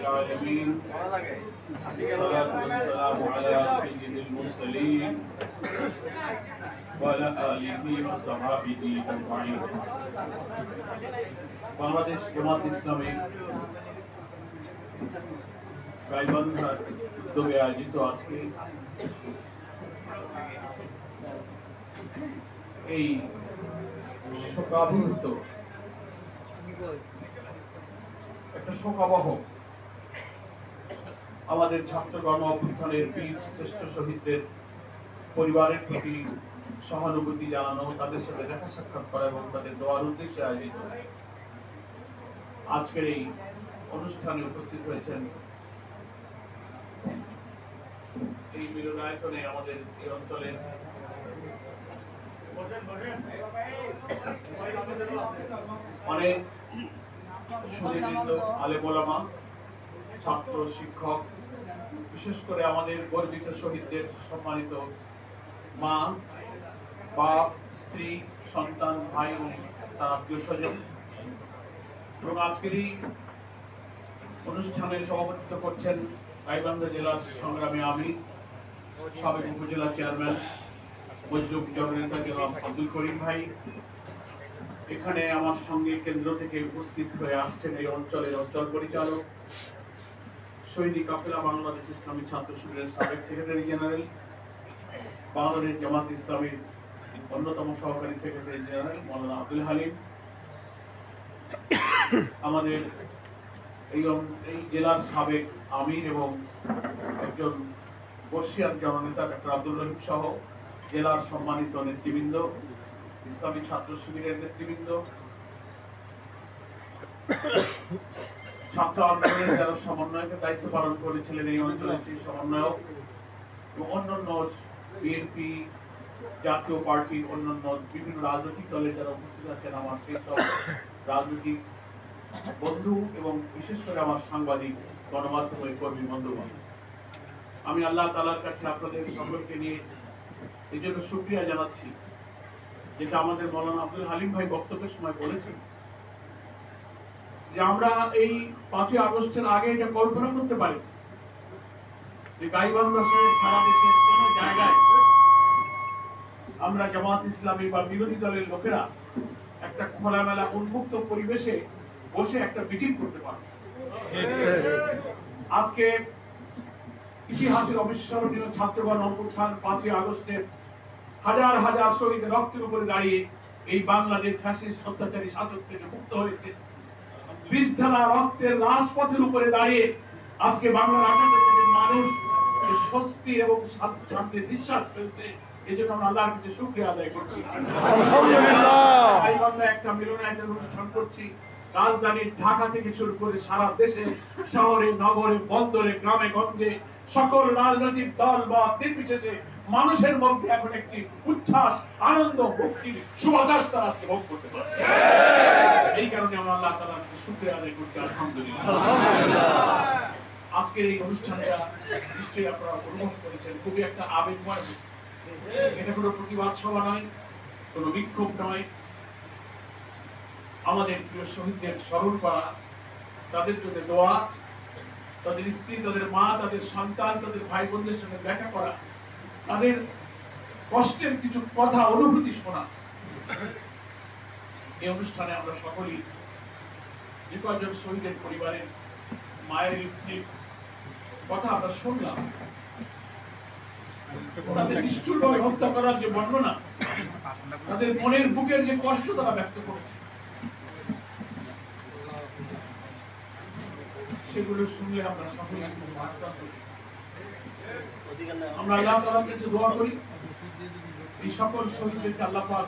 العالمين والصلاة والسلام على سيد المرسلين وعلى آله وصحبه أجمعين বাংলাদেশ জামাত ইসলামী গাইবান্ধার উদ্যোগে আয়োজিত আজকে এই শোকাবহ একটা শোকাবহ আমাদের ছাত্র গণ অভ্যুত্থানের বীর শ্রেষ্ঠ শহীদদের পরিবারের প্রতি সহানুভূতি জানানো, তাদের সাথে দেখা সাক্ষাৎ করা এবং তাদের দোয়ার উদ্দেশ্যে আয়োজিত আজকের এই অনুষ্ঠানে উপস্থিত হয়েছেন এই মিলনায়তনে আমাদের এই অঞ্চলের অনেক সুদীর্ঘ আলেম ওলামা, ছাত্র, শিক্ষক, বিশেষ করে আমাদের গর্বিত শহীদদের সম্মানিত মা, বাপ, স্ত্রী, সন্তান, ভাই ও তার আত্মীয় স্বজন এবং আজকের এই অনুষ্ঠানের সভাপতিত্ব করছেন গাইবান্ধা জেলার সংগ্রামী আমির, সাবেক উপজেলা চেয়ারম্যান মজলুম জননেতা জনাব আব্দুল করিম ভাই। এখানে আমার সঙ্গে কেন্দ্র থেকে উপস্থিত হয়ে আসছেন এই অঞ্চলের অঞ্চল পরিচালক, শহীদ কাফেলা বাংলাদেশ ইসলামী ছাত্র শিবিরের সাবেক সেক্রেটারি জেনারেল, বাংলাদেশ জামাত ইসলামীর অন্যতম সহকারী সেক্রেটারি জেনারেল মৌলানা আব্দুল হালিম, আমাদের এই জেলার সাবেক আমির এবং একজন বর্ষিয়ান জননেতা ডক্টর আব্দুল রহিম সহ জেলার সম্মানিত নেতৃবৃন্দ, ইসলামী ছাত্র শিবিরের নেতৃবৃন্দ, ছাত্র আন্দোলনের যারা সমন্বয়কের দায়িত্ব পালন করেছিলেন এই অঞ্চলের সেই সমন্বয়ক এবং অন্যান্য বিএনপি, জাতীয় পার্টির অন্যান্য বিভিন্ন রাজনৈতিক দলের যারা উপস্থিত আছেন, আমার সেই সব রাজনৈতিক বন্ধু এবং বিশেষ করে আমার সাংবাদিক গণমাধ্যমের কর্মী বন্ধুগণ, আমি আল্লাহ তাআলার কাছে আপনাদের সকলকে নিয়ে এই জন্য শুকরিয়া জানাচ্ছি, যেটা আমাদের মৌলানা আব্দুল হালিম ভাই বক্তব্যের সময় বলেছেন যে আমরা এই 5ই আগস্টের আগে এটা কল্পনা করতে পারি যে গাইবান্ধা সহ সারা দেশের কোন জায়গায় আমরা জামাত ইসলামী বা বিরোধী দলের লোকেরা একটা খোলামেলা উন্মুক্ত পরিবেশে বসে একটা মিটিং করতে পারব। আজকে ইতিহাসের অবিস্মরণীয় ছাত্রগণ অভ্যুত্থান 5ই আগস্টের হাজার হাজার শহীদের রক্তের উপরে দাঁড়িয়ে এই বাংলাদেশ ফ্যাসিস্ট অত্যাচারী শাসক থেকে মুক্ত হয়েছে। বিষ-ঢালা রক্তের রাজপথের উপরে দাঁড়িয়ে আজকে বাংলার 78 কোটি মানুষ স্বস্তি এবং শান্তির নিঃশ্বাস ফেলছে। এই জন্য আমরা আল্লাহর কাছে শুকরিয়া আদায় করছি। আলহামদুলিল্লাহ। একটা মিলনায়তন অনুষ্ঠান করছি। রাজধানী ঢাকা থেকে শুরু করে সারা দেশে, শহরে, নগরে, বন্দরে, গ্রামে গঞ্জে সকল রাজনৈতিক দল বা নির্বিশেষে মানুষের মধ্যে এখন একটি উচ্ছ্বাস, আনন্দ, ভক্তি, সুবাতাস তারা আজকে ভোগ করতে পারছে। এই কারণে আমরা আল্লাহ তাআলার কাছে শুকরিয়া আদায় করছি। আলহামদুলিল্লাহ। আজকের এই অনুষ্ঠানটা নিশ্চয়ই আপনারা অনুভব করেছেন, খুবই একটা আবেগময়। এটা কোনো প্রতিবাদ সভা নয়, কোনো বিক্ষোভ নয়। আমাদের প্রিয় শহীদদের স্মরণ করা, তাদের জন্য দোয়া, তাদের স্ত্রী, তাদের মা, তাদের সন্তান, তাদের ভাই বোনদের সঙ্গে দেখা করা, তাদের কষ্টের কিছু কথা, অনুভূতি শোনা। এই অনুষ্ঠানে আমরা সকলেই যে কয়েকজন শহীদের পরিবারের মায়ের, স্ত্রীর কথা আমরা শুনলাম, তাদের নিষ্ঠুরভাবে হত্যা করার যে বর্ণনা, তাদের মনের বুকের যে কষ্ট তারা ব্যক্ত করেছে, সেগুলো শুনলে আমরা সকলে আমরা আল্লাহ তাআলার কাছে দোয়া করি এই সকল শহীদদেরকে আল্লাহ পাক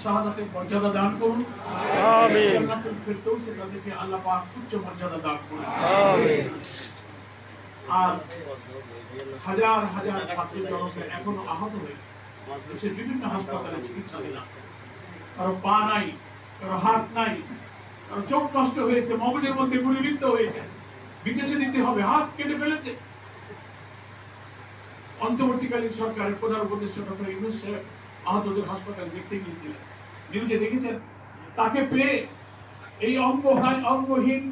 শাহাদাতের মর্যাদা দান করুন। আমিন। জান্নাতুল ফিরদৌসে তাদেরকে আল্লাহ পাক উচ্চ মর্যাদা দান করুন। আমিন। আর হাজার হাজার ছাত্র জনতা এখনো আহত হয়ে দেশের বিভিন্ন হাসপাতালে চিকিৎসাধীন আছে। কারো পা নাই, কারো হাত নাই, কারো চোখ নষ্ট হয়েছে, মগজের মধ্যে গুলিবিদ্ধ হয়েছে, বিদেশে দিতে হবে, হাত কেটে ফেলেছে। অন্তর্বর্তীকালীন সরকারের প্রধান উপদেষ্টা ডক্টর ইউনূস সাহেব আহতদের হাসপাতালে দেখতে গিয়েছিলেন, নিউজে দেখেছেন। তাকে পেয়ে এই অঙ্গহীন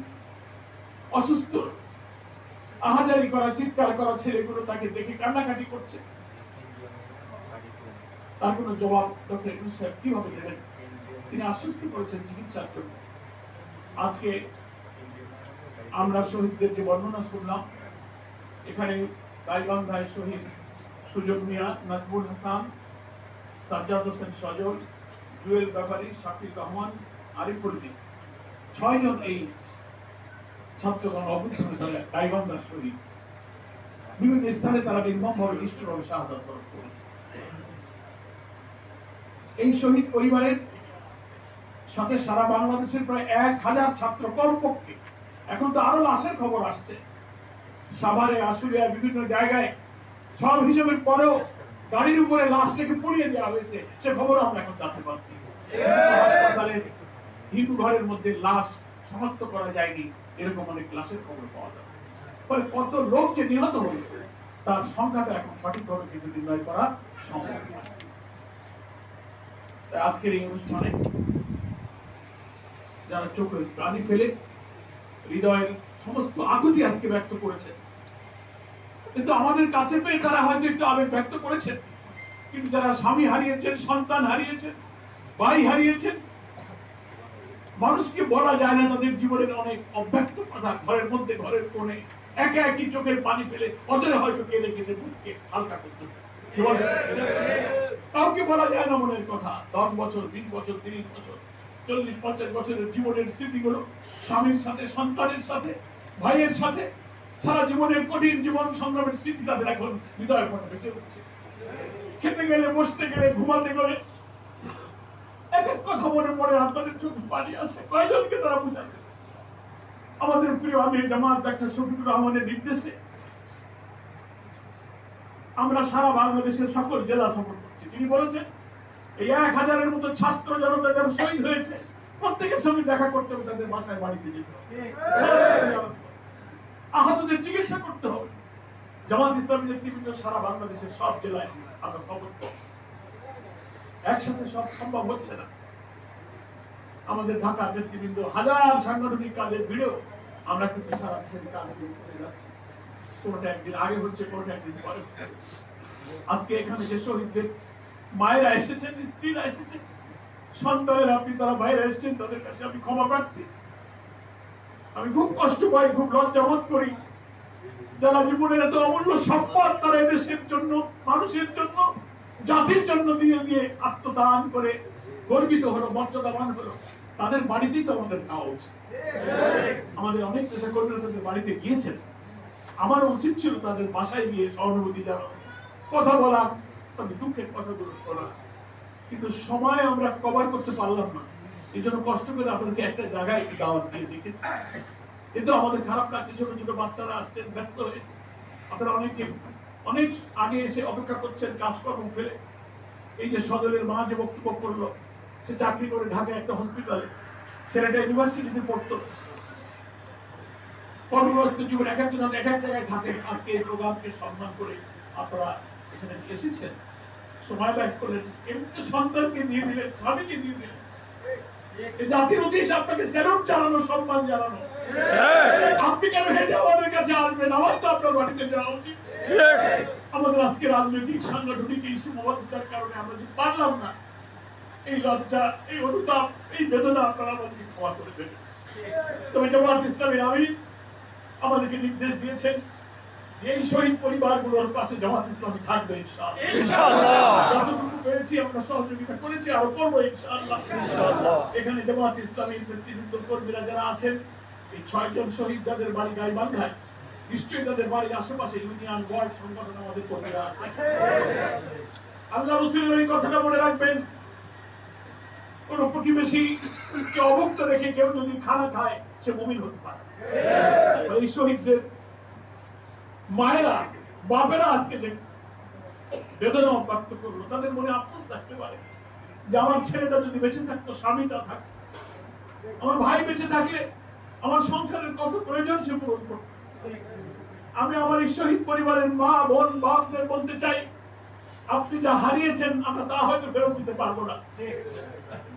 অসুস্থ, আহাজারি করা, চিৎকার করা ছেলেগুলো তাকে দেখে কান্নাকাটি করছে, তার কোনো জবাব ডক্টর ইউনূস সাহেব কিভাবে দেবেন? তিনি আশ্বস্ত করেছেন চিকিৎসার জন্য। আজকে আমরা শহীদদের যে বর্ণনা শুনলাম, এখানে গাইবান্ধায় শহীদ সুজন মিয়া, নাজমুল হাসান, সাজ্জাদ হোসেন সজল, জুয়েল ব্যাপারী, শাকিল রহমান, আরিফুদ্দিন, 6 জন এই ছাত্রগণ অভ্যুত্থানে গাইবান্ধার শহীদ। বিভিন্ন স্থানে তারা নির্মমভাবে নিষ্ঠুরভাবে শাহাদাত বরণ করেছে। এই শহীদ পরিবারের সাথে সারা বাংলাদেশের প্রায় 1000 ছাত্র কমপক্ষে, এখন তো আরো লাশের খবর আসছে, সাভারে, আশুলিয়া, বিভিন্ন জায়গায় সব হিসেবের পরেও গাড়ির উপরে লাশটাকে পুড়িয়ে দেওয়া হয়েছে, সে খবর আমরা এখন জানতে পারছি। হাসপাতালের হিন্দু ঘরের মধ্যে লাশ শনাক্ত করা যায়নি, এরকম অনেক লাশের খবর পাওয়া যাচ্ছে। ফলে কত লোক যে নিহত হল তার সংখ্যাটা এখন সঠিকভাবে কিন্তু নির্ণয় করা সম্ভব নয়। আজকের এই অনুষ্ঠানে যারা চোখে প্রাণী ফেলে হৃদয়ের সমস্ত আকুতি আজকে ব্যক্ত করেছে, কিন্তু আমাদের কাছে পেয়ে তারা হয়তো একটু আবেগ ব্যক্ত করেছেন, কিন্তু যারা স্বামী হারিয়েছেন, সন্তান হারিয়েছেন, ভাই হারিয়েছেন, মানুষকে বলা যায় না তাদের জীবনের অনেক অব্যক্ত কথা, ঘরের মধ্যে, ঘরের কোণে একে একই চোখের পানি ফেলে অজরে হয়তো কেঁদে কেঁদে বুককে হালকা করতে, কাউকে বলা যায় না মনের কথা। 10 বছর, 20 বছর, 30 বছর, 40-50 বছরের জীবনের স্মৃতিগুলো স্বামীর সাথে, সন্তানের সাথে, ভাইয়ের সাথে সারা জীবনের কঠিন জীবন সংগ্রামের স্মৃতি তাদের এখন হৃদয় পড়ে বেঁচে উঠছে। খেতে গেলে, বসতে গেলে, ঘুমাতে গেলে এক এক কথা মনে পড়ে, আপনাদের চোখ পানি আসে। কয়জনকে তারা বুঝাবে? আমাদের প্রিয় আমির জামাত ডাক্তার শফিকুর রহমানের নির্দেশে আমরা সারা বাংলাদেশের সকল জেলা সফর করছি। তিনি বলেছেন এই 1000-এর মতো ছাত্র জনতা যারা শহীদ হয়েছে প্রত্যেকের সঙ্গে দেখা করতে হবে, তাদের বাসায় বাড়িতে যেতে হবে, আহতদের চিকিৎসা করতে হবে। জামাত ইসলামী নেতৃবৃন্দ সারা বাংলাদেশের সব জেলায় আমরা সফর করছি। একসাথে সব সম্ভব হচ্ছে না। আমাদের ঢাকা নেতৃবৃন্দ হাজার সাংগঠনিক কাজের ভিড়েও আমরা কিন্তু সারা দেশের কাজে করে যাচ্ছি। কোনটা একদিন আগে হচ্ছে, কোনটা একদিন পরে হচ্ছে। আজকে এখানে যে শহীদদের মায়েরা এসেছেন, স্ত্রীরা এসেছেন, সন্তানেরা, পিতারা, ভাইরা এসেছেন, তাদের কাছে আমি ক্ষমা প্রার্থী। আমি খুব কষ্ট পাই, খুব লজ্জাবোধ করি, যারা জীবনের এত অমূল্য সম্পদ তারা এদেশের জন্য, মানুষের জন্য, জাতির জন্য দিয়ে দিয়ে আত্মদান করে গর্বিত হলো, মর্যাদাবান হলো, তাদের বাড়িতেই তো আমাদের খাওয়া উচিত। আমাদের অনেক নেতা কর্মীরা তাদের বাড়িতে গিয়েছেন, আমার উচিত ছিল তাদের বাসায় গিয়ে সহানুভূতি জানানো, কথা বলা, তাদের দুঃখের কথাগুলো শোনা, কিন্তু সময় আমরা কভার করতে পারলাম না। এই জন্য কষ্ট করে আপনাদেরকে একটা জায়গায় দাওয়াত দিয়ে দেখেছি। কিন্তু আমাদের খারাপ লাগছে, ছোট ছোট বাচ্চারা আসছেন, ব্যস্ত হয়েছে, আপনারা অনেকে অনেক আগে এসে অপেক্ষা করছেন কাজকর্ম ফেলে। এই যে সদরের মা যে বক্তব্য করলো, সে চাকরি করে ঢাকা একটা হসপিটালে, ছেলেটা ইউনিভার্সিটিতে পড়তো, কর্মব্যস্ত জীবন, এক একজন এক এক জায়গায় থাকেন। আজকে এই প্রোগ্রামকে সম্মান করে আপনারা এখানে এসেছেন, সময় ব্যয় করলেন, এমনি সন্তানকে দিয়ে দিলেন, স্বামীকে দিয়ে দিলেন। জাতির উদ্দেশ্যে আপনাকে স্যালুট জানানো, সম্মান জানানো। আপনি কেন হেঁটে আমাদের কাছে আসবেন? আমার তো আপনার বাড়িতে যাওয়া উচিত। আমাদের আজকে রাজনৈতিক সাংগঠনিক এই সীমাবদ্ধতার কারণে আমরা যে পারলাম না, এই লজ্জা, এই অনুতাপ, এই বেদনা আপনারা আমাদেরকে ক্ষমা করে দেবেন। তবে জামাত ইসলামীর আমির আমাদেরকে নির্দেশ দিয়েছেন, এই শহীদ পরিবারগুলোর পাশে জামাত ইসলামী থাকবে ইনশাআল্লাহ। যতটুকু পেরেছি আমরা সহযোগিতা করেছি, আরো করবো ইনশাআল্লাহ। এখানে জামাত ইসলামীর নেতৃবৃন্দ কর্মীরা যারা আছেন, এই 6 জন শহীদ যাদের বাড়ি গাইবান্ধায়, নিশ্চয়ই তাদের বাড়ির আশেপাশে ইউনিয়ন, ওয়ার্ড সংগঠন আমাদের কর্মীরা আছে। আল্লাহ রাসূলের এই কথাটা মনে রাখবেন, কোন প্রতিবেশীকে অভুক্ত রেখে কেউ যদি খানা খায় সে মুমিন হতে পারে। এই শহীদদের মায়েরা, বাপেরা আজকে যে বেদনা ব্যক্ত করলো, তাদের মনে আফসোস থাকতে পারে যে আমার ছেলেটা যদি বেঁচে থাকতো, স্বামীটা থাকতো, আমার ভাই বেঁচে থাকলে আমার সংসারের কত প্রয়োজন সে পূরণ করত। আমি আমার এই শহীদ পরিবারের মা, বোন, বাপদের বলতে চাই, আপনি যা হারিয়েছেন আমরা তা হয়তো ফেরত দিতে পারবো না।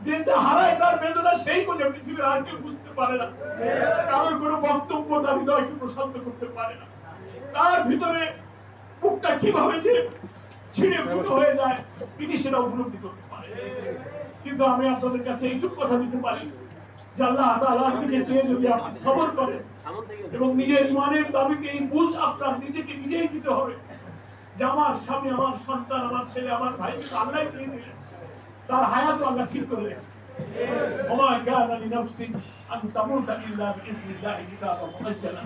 যে যা হারায় তার বেদনা সেই বোঝে, পৃথিবীর আর কেউ বুঝতে পারে না। কারোর কোনো বক্তব্য তার হৃদয়কে প্রশান্ত করতে পারে না। তার ভিতরে বুকটা কিভাবে যে ছিঁড়ে ফুটো হয়ে যায় তিনি সেটা উপলব্ধি করতে পারে। কিন্তু আমি আপনাদের কাছে এইটুকু কথা দিতে পারি যে আল্লাহ তাআলার দিকে চেয়ে যদি আপনি সবর করেন এবং নিজের ইমানের দাবিকে এই বুঝ আপনার নিজেকে নিজেই দিতে হবে যে আমার স্বামী, আমার সন্তান, আমার ছেলে, আমার ভাই কিন্তু আল্লাহ দিয়েছিলেন, তার হায়াত আল্লাহ ঠিক করে রেখেছে। ওমা কানা লিনাফসিন আন তামুতা ইল্লা বিইজনিল্লাহি কিতাবান মুআজ্জালা।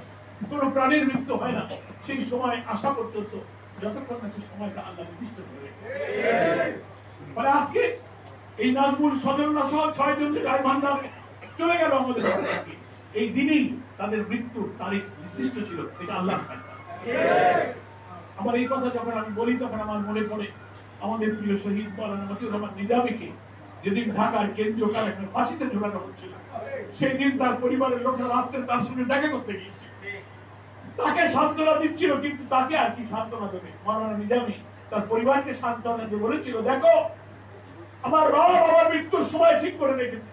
কোন প্রাণীর মৃত্যু হয় না সেই সময় আসা পর্যন্ত, যতক্ষণ না সেই সময়টা আল্লাহ নির্দিষ্ট করে রেখেছে। ফলে আজকে এই নাজমুল সজলনা সহ 6 জন যে গাইবান্ধার চলে গেল আমাদের থেকে, এই দিনেই তাদের মৃত্যুর তারিখ নির্দিষ্ট ছিল, এটা আল্লাহর ফয়সালা। আমার এই কথা যখন আমি বলি তখন আমার মনে পড়ে আমাদের প্রিয় শহীদ মাওলানা মতিউর রহমান নিজামীকে যেদিন ঢাকার কেন্দ্রীয় কারাগারে ফাঁসিতে ঝোলানো হচ্ছিল, সেই দিন তার পরিবারের লোকরা রাত্রে তার সঙ্গে দেখা করতে গিয়েছিল, তাকে সান্ত্বনা দিচ্ছিল। কিন্তু তাকে আর কি সান্ত্বনা দেবে? মাওলানা নিজামী তার পরিবারকে সান্ত্বনা দিয়ে বলেছিল, দেখো আমার রব আমার মৃত্যুর সময় ঠিক করে রেখেছে।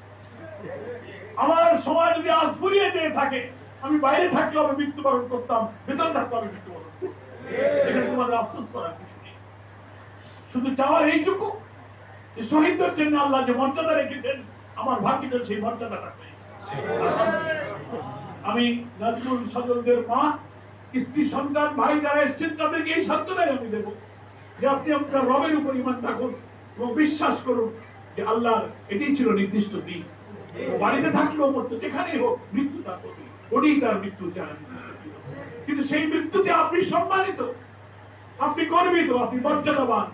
আমার সময় যদি আজ ফুরিয়ে যেয়ে থাকে, আমি বাইরে থাকলে আমি মৃত্যুবরণ করতাম, ভেতর থাকলে আমি মৃত্যুবরণ করতাম। এখানে তোমাদের আফসোস করার কিছু নেই। শুধু চাওয়ার এইটুকু যে শহীদদের জন্য আল্লাহ যে মর্যাদা রেখেছেন, আমার ভাগ্যে সেই মর্যাদাটা নেই। আমি নাজমুল সজলদের মা, স্ত্রী, সন্তান, ভাই যারা এসেছেন তাদেরকে এই সান্ত্বনাই আমি দেবো যে আপনি আপনার রবের উপর ঈমান রাখুন এবং বিশ্বাস করুন যে আল্লাহর এটাই ছিল নির্দিষ্ট দিন। বাড়িতে থাকলেও মরতো, যেখানেই হোক মৃত্যু তার প্রতি, ওটাই তার মৃত্যু যারা নির্দিষ্ট ছিল। কিন্তু সেই মৃত্যুতে আপনি সম্মানিত, আপনি গর্বিত, আপনি মর্যাদাবান।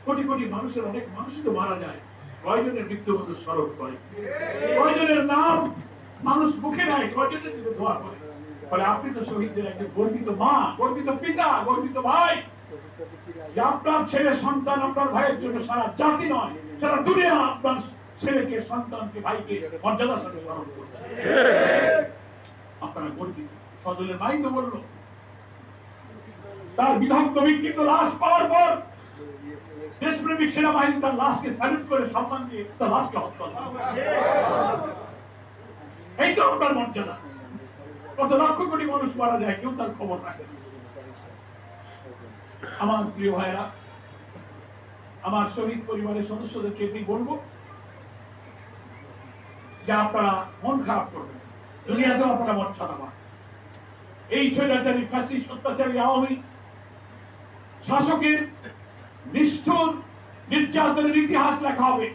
কোটি কোটি মানুষের, অনেক মানুষই তো মারা যায়, কয়জনের মৃত্যু মতো স্মরণ করে, কয়জনের নাম মানুষ মুখে নেয়, কয়জনের দিকে দোয়া করে। ফলে আপনি তো শহীদদের একজন গর্বিত মা, গর্বিত পিতা, গর্বিত ভাই। যে আপনার ছেলে সন্তান, আপনার ভাইয়ের জন্য সারা জাতি নয়, সারা দুনিয়া আপনার ছেলেকে, সন্তানকে, ভাইকে মর্যাদার সাথে স্মরণ করছে। আপনারা গর্বিত। সজলের ভাই তো বলল, তার বিধগ্ধ বিকৃত লাশ পাওয়ার পর দেশপ্রেমিক সেনাবাহিনী তার লাশকে স্যালুট করে সম্মান দিয়ে তার লাশকে হস্তান্তর। এই তো আপনার মর্যাদা। কত লক্ষ কোটি মানুষ মারা যায়, কেউ তার খবর রাখে না। আমার প্রিয় ভাইরা, আমার শহীদ পরিবারের সদস্যদেরকে এটি বলবো যে আপনারা মন খারাপ করবেন, দুনিয়াতেও আপনারা মর্যাদা পান। এই স্বৈরাচারী, ফ্যাসিস্ট, অত্যাচারী আওয়ামী শাসকের নিষ্ঠুর নির্যাতনের ইতিহাস লেখা হবে,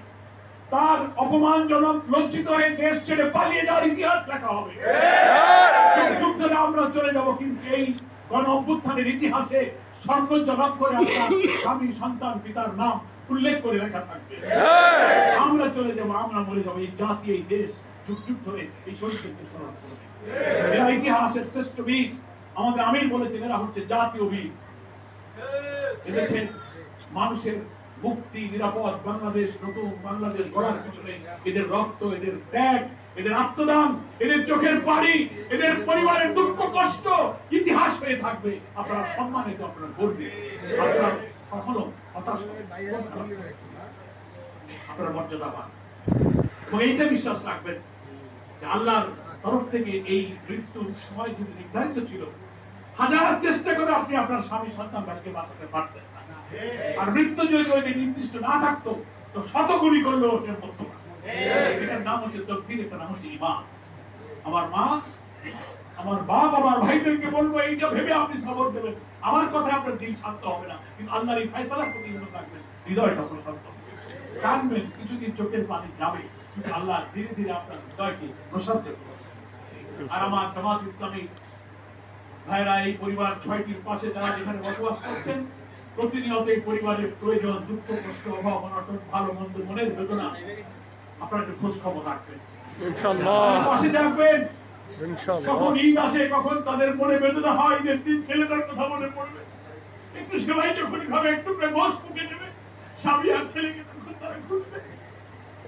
তার অপমানজনক লজ্জিত হয়ে দেশ ছেড়ে পালিয়ে যাওয়ার ইতিহাস লেখা হবে। যুদ্ধে আমরা চলে যাব, কিন্তু এই গণ অভ্যুত্থানের ইতিহাসে স্বর্ণজনক করে আপনার স্বামী, সন্তান, পিতার নাম উল্লেখ করে লেখা থাকবে। আমরা চলে যাব, আমরা মরে যাবো, এই জাতি, এই দেশ যুগ যুগ ধরে এই শহীদদেরকে স্মরণ করবে। এরা ইতিহাসের শ্রেষ্ঠ বীর। আমাদের আমির বলেছেন এরা হচ্ছে জাতীয় বীর। এদেশের মানুষের মুক্তি, নিরাপদ বাংলাদেশ, নতুন বাংলাদেশ গড়ার পিছনে এদের রক্ত, এদের ত্যাগ, এদের আত্মদান, এদের চোখের পানি, এদের পরিবারের দুঃখ কষ্ট ইতিহাস হয়ে থাকবে। আপনারা সম্মানিত, আপনারা গর্বিত, আপনারা কখনো হতাশ, আপনারা মর্যাদা পান। এবং এইটা বিশ্বাস রাখবেন যে আল্লাহর তরফ থেকে এই মৃত্যুর সময় যদি নির্ধারিত ছিল, হাজার চেষ্টা করে আপনি আপনার স্বামী, সন্তান, ভাইকে বাঁচাতে পারতেন না। আর মৃত্যু যদি নির্দিষ্ট না থাকতো তো শতগুলি করলেও ওটার মতো না। এটার নাম হচ্ছে তকদীর, এটার নাম হচ্ছে ঈমান। আমার মা, আমার বাপ, আমার ভাইদেরকে বলবো এইটা ভেবে আপনি সবর দেবেন। আমার কথা আপনার দিল শান্ত হবে না, কিন্তু আল্লাহর এই ফয়সালার প্রতি থাকবেন, হৃদয়টা প্রশান্ত হবে। কাঁদবেন, কিছুদিন চোখের পানি যাবে, কিন্তু আল্লাহ ধীরে ধীরে আপনার হৃদয়কে প্রশান্ত করবে। আর আমার জামাত ইসলামী ভাইরা, এই পরিবার 6টির পাশে যারা যেখানে বসবাস করছেন, প্রতিনিয়ত এই পরিবারের প্রয়োজন, দুঃখ, কষ্ট, অভাব, অনটন, ভালো মন্দ, মনের বেদনা আপনারা একটু খোঁজ খবর রাখবেন, পাশে থাকবেন। কখন ঈদ আসে, কখন তাদের মনে বেদনা হয়, ঈদের দিন ছেলেটার কথা মনে পড়বে, একটু সেলাই যখন খাবে, একটু গোশ ফুকে দেবে, স্বামী আর ছেলেকে তখন তারা খুঁজবে।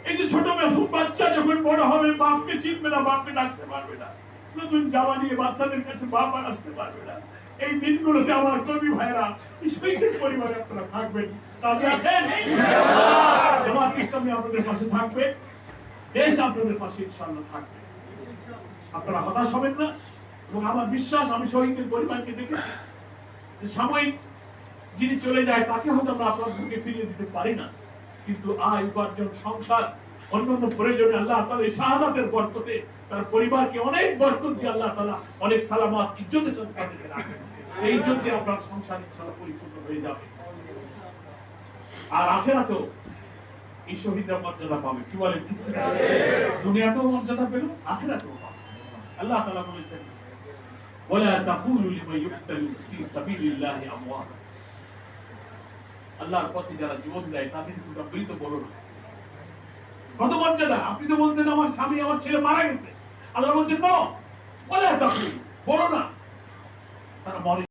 এই যে ছোট মাসুম বাচ্চা যখন বড় হবে, বাপকে চিনবে না, বাপকে ডাকতে পারবে না, নতুন জামা নিয়ে বাচ্চাদের কাছে বাপ আর আসতে পারবে না। এই দিনগুলোতে আমার কর্মী ভাইয়েরা শহীদের পরিবারে আপনারা থাকবেন, রাজি আছেন? জামাত ইসলামী আপনাদের পাশে থাকবে, দেশ আপনাদের পাশে ইনশাআল্লাহ থাকবে। আপনারা হতাশ হবেন না। এবং আমার বিশ্বাস, আমি শহীদের পরিবারকে দেখেছি যে সাময়িক যিনি চলে যায় তাকে হয়তো আমরা আপনার বুকে ফিরিয়ে দিতে পারি না, কিন্তু আয় উপার্জন, সংসার, অন্যান্য প্রয়োজনে আল্লাহ তাআলা এই শাহাদাতের বরকতে তার পরিবারকে অনেক বরকত দিয়ে আল্লাহ তাআলা অনেক সালামত ইজ্জতের সাথে তাদেরকে রাখেন। এই ইজ্জতে আপনার সংসার ইনশাআল্লাহ পরিপূর্ণ হয়ে যাবে। আর আখিরাতেও এই শহীদরা মর্যাদা পাবে। কি বলেন, ঠিক না? দুনিয়াতেও মর্যাদা পেল, আখিরাতেও পাবে। আল্লাহ তাআলা বলেছেন, ওয়ালা তাকুলু লিমান ইউকতালু ফি সাবিলিল্লাহি আমওয়াত। আল্লাহর পথে যারা জীবন দেয় তাদের তোমরা মৃত বলো না। কত মর্যাদা! আপনি তো বলতেন আমার স্বামী, আমার ছেলে মারা গেছে, আল্লাহ বলছেন নো, ওয়ালা তাকুলু, বলো না তারা মরে।